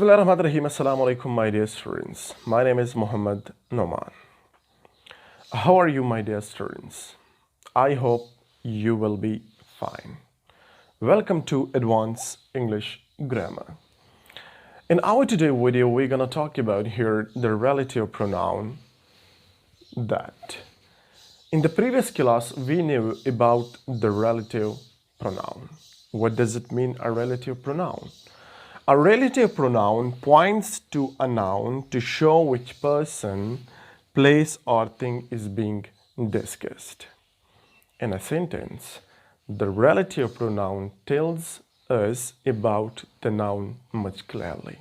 Bismillahirrahmanirrahim. Assalamu alaikum, my dear students. My name is Muhammad Noman. How are you, my dear students? I hope you will be fine. Welcome to Advanced English Grammar. In our today video, we're gonna talk about here the relative pronoun that. In the previous class, we knew about the relative pronoun. What does it mean, a relative pronoun? A relative pronoun points to a noun to show which person, place, or thing is being discussed. In a sentence, the relative pronoun tells us about the noun much clearly.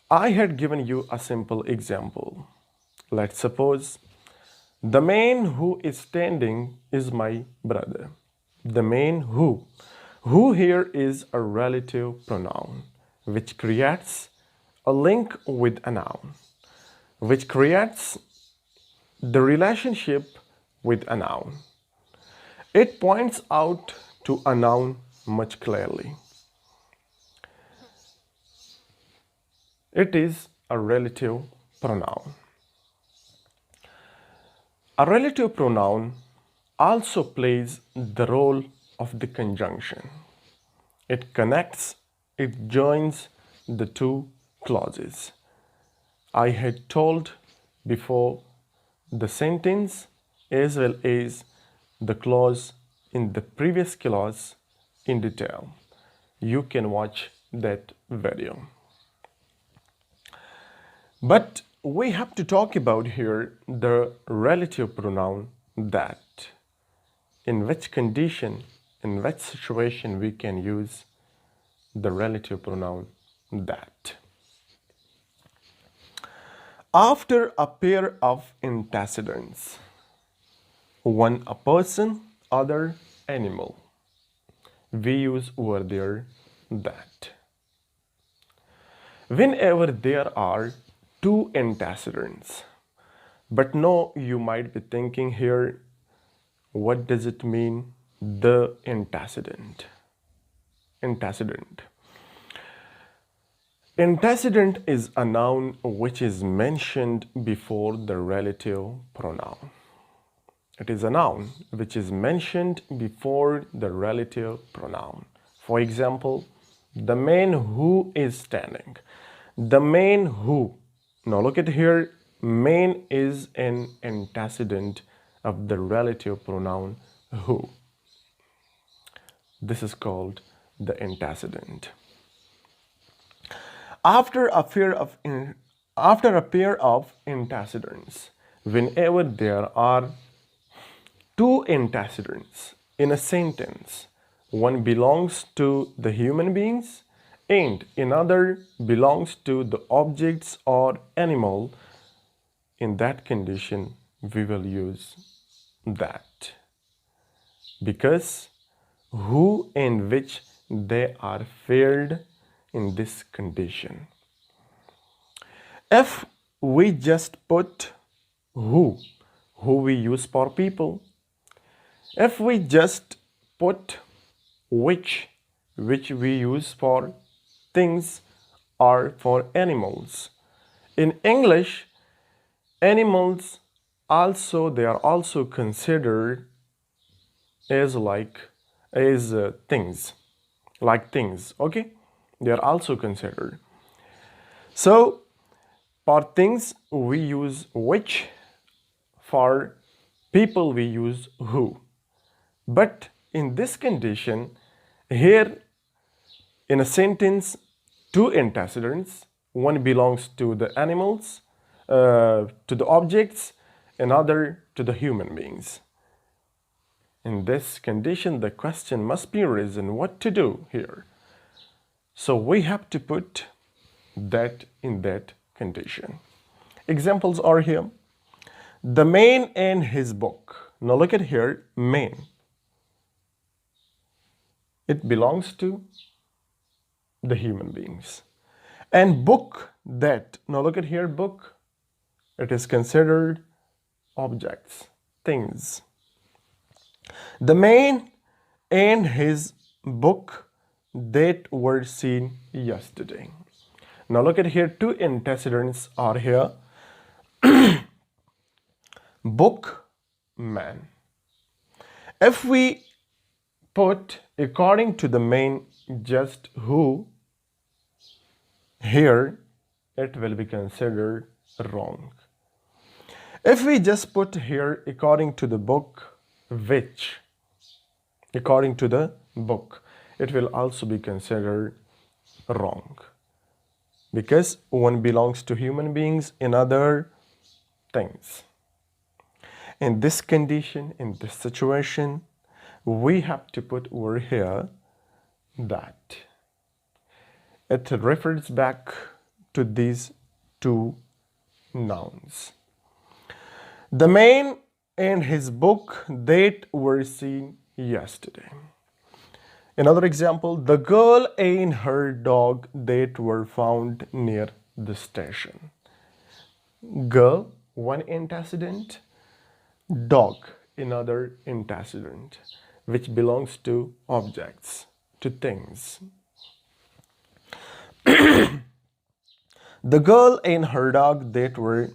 I had given you a simple example. Let's suppose the man who is standing is my brother. The man who. Who here is a relative pronoun which creates a link with a noun, which creates the relationship with a noun. It points out to a noun much clearly. It is a relative pronoun. A relative pronoun also plays the role of the conjunction. It connects, it joins the two clauses. I had told before the sentence as well as the clause in the previous class in detail. You can watch that video. But we have to talk about here the relative pronoun that. In which condition, in which situation we can use the relative pronoun that. After a pair of antecedents, one a person, other animal, we use over there that. Whenever there are two antecedents, but no, you might be thinking here, what does it mean, the antecedent? Antecedent. Antecedent is a noun which is mentioned before the relative pronoun. It is a noun which is mentioned before the relative pronoun. For example, the man who is standing. The man who. Now look at here, man is an antecedent of the relative pronoun who. This is called the antecedent. After a pair of antecedents, whenever there are two antecedents in a sentence, one belongs to the human beings and another belongs to the objects or animal, in that condition we will use that, because who and which they are paired in this condition. If we just put who we use for people. If we just put which we use for things or for animals. In English, animals also, they are also considered as things, like things, okay? They are also considered. So, for things we use which, for people we use who. But in this condition, here in a sentence, two antecedents, one belongs to the animals, to the objects, another to the human beings. In this condition, the question must be risen, what to do here? So we have to put that in that condition. Examples are here. The man and his book. Now look at here, man. It belongs to the human beings. And book, that. Now look at here, book. It is considered objects, things. The man and his book that were seen yesterday. Now look at here, two antecedents are here. Book, man. If we put according to the main just who, here it will be considered wrong. If we just put here according to the book, which, according to the book, it will also be considered wrong. Because one belongs to human beings in other things. In this condition, in this situation, we have to put over here that. It refers back to these two nouns. The man and his book that were seen yesterday. Another example, the girl and her dog that were found near the station. Girl, one antecedent. Dog, another antecedent, which belongs to objects, to things. The girl and her dog that were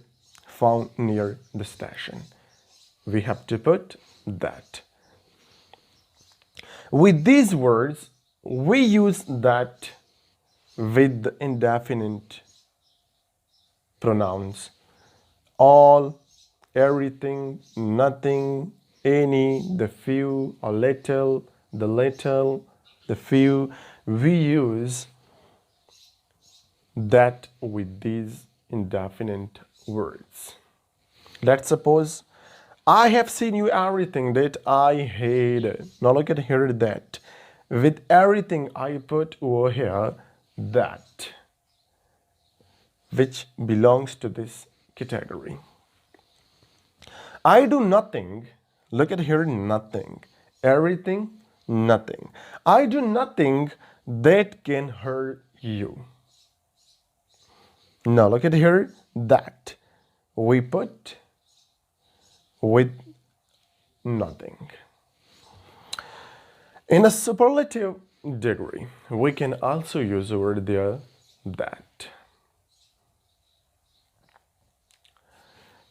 found near the station. We have to put that. With these words, we use that with the indefinite pronouns. All, everything, nothing, any, the few, a little, the few. We use that with these indefinite words. Let's suppose I have seen you everything that I hated. Now look at here that. With everything I put over here that, which belongs to this category. I do nothing. Look at here, nothing. Everything, nothing. I do nothing that can hurt you. Now look at here, that. We put with nothing. In a superlative degree, we can also use the word there, that.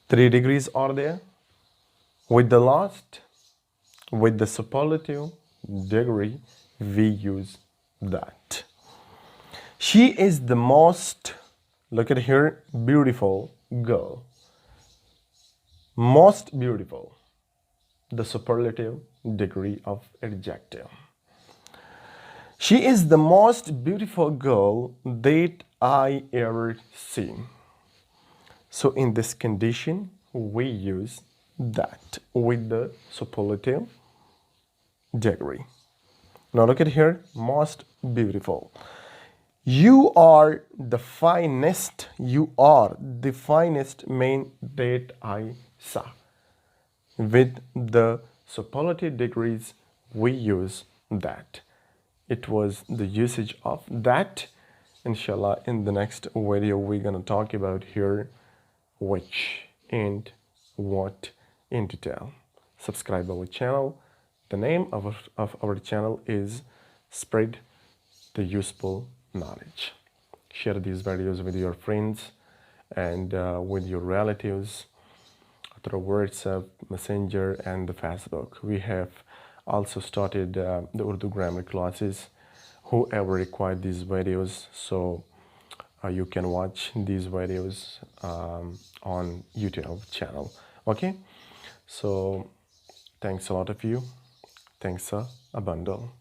3 degrees are there. With the last, with the superlative degree, we use that. She is the most, look at here, beautiful girl. Most beautiful, the superlative degree of adjective. She is the most beautiful girl that I ever seen. So in this condition, we use that with the superlative degree. Now look at here, most beautiful. You are the finest, you are the finest man that I saw. With the superlative degrees, we use that. It was the usage of that. Inshallah, in the next video, we're gonna talk about here which and what in detail. Subscribe our channel. The name of our channel is Spread the Useful Knowledge. Share these videos with your friends and with your relatives through WhatsApp, Messenger, and the Facebook. We have also started the Urdu grammar classes. Whoever required these videos, so you can watch these videos on YouTube channel. Okay, so thanks a lot of you. Thanks a bundle.